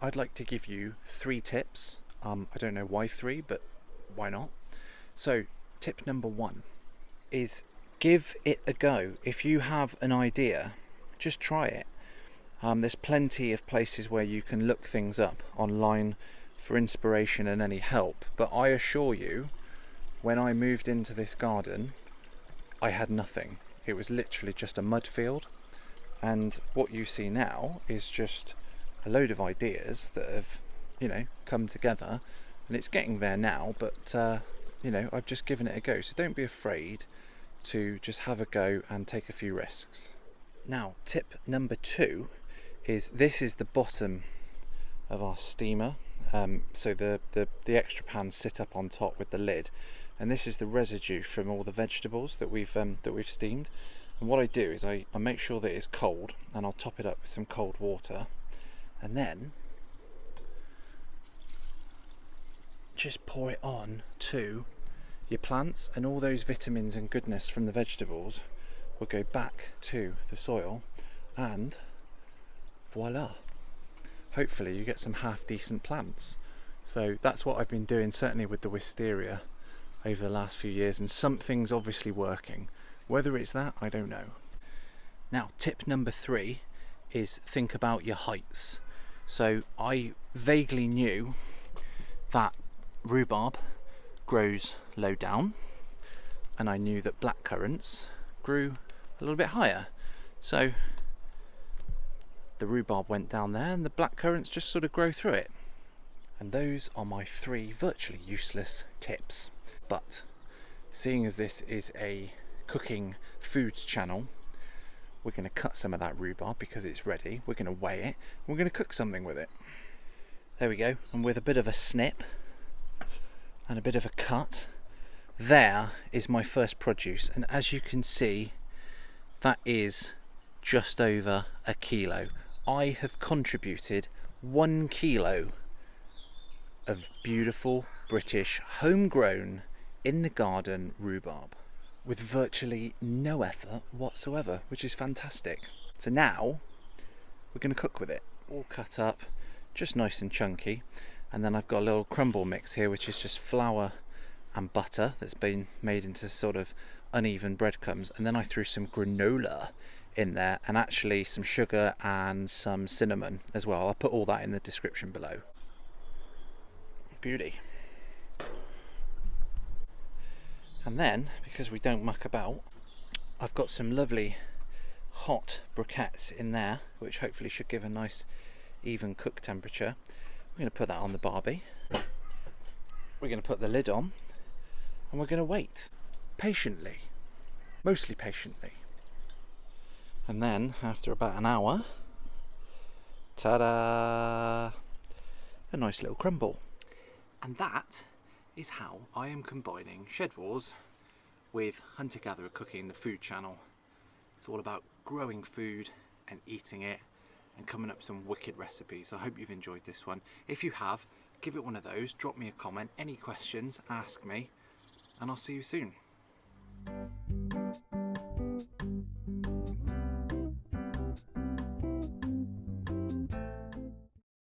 I'd like to give you 3 tips. I don't know why 3, but why not? So tip number 1 is give it a go. If you have an idea, just try it. There's plenty of places where you can look things up online for inspiration and any help, but I assure you, when I moved into this garden, I had nothing. It was literally just a mud field, and what you see now is just a load of ideas that have, come together, and it's getting there now, but I've just given it a go. So don't be afraid to just have a go and take a few risks. Now, tip number 2 is this is the bottom of our steamer. So the extra pans sit up on top with the lid, and this is the residue from all the vegetables that we've steamed. And what I do is I make sure that it's cold, and I'll top it up with some cold water, and then just pour it on to your plants, and all those vitamins and goodness from the vegetables will go back to the soil, and voila, hopefully you get some half decent plants. So that's what I've been doing, certainly with the wisteria over the last few years, and something's obviously working. Whether it's that, I don't know. Now, tip number 3 is think about your heights. So I vaguely knew that rhubarb grows low down, and I knew that black currants grew a little bit higher. So the rhubarb went down there and the black currants just sort of grow through it. And those are my 3 virtually useless tips. But seeing as this is a cooking foods channel, we're going to cut some of that rhubarb because it's ready. We're going to weigh it, and we're going to cook something with it. There we go. And with a bit of a snip and a bit of a cut, there is my first produce. And as you can see, that is just over a kilo. I have contributed 1 kilo of beautiful British homegrown in the garden rhubarb with virtually no effort whatsoever, which is fantastic. So now we're going to cook with it, all cut up just nice and chunky. And then I've got a little crumble mix here, which is just flour and butter that's been made into sort of uneven breadcrumbs, and then I threw some granola in there, and actually some sugar and some cinnamon as well. I'll put all that in the description below. Beauty. And then, because we don't muck about, I've got some lovely hot briquettes in there, which hopefully should give a nice even cook temperature. We're going to put that on the barbie. We're going to put the lid on, and we're going to wait patiently, mostly patiently. And then after about an hour, ta-da, a nice little crumble. And that is how I am combining Shed Wars with Hunter Gatherer Cooking, the food channel. It's all about growing food and eating it and coming up with some wicked recipes. So I hope you've enjoyed this one. If you have, give it one of those, drop me a comment, any questions, ask me, and I'll see you soon.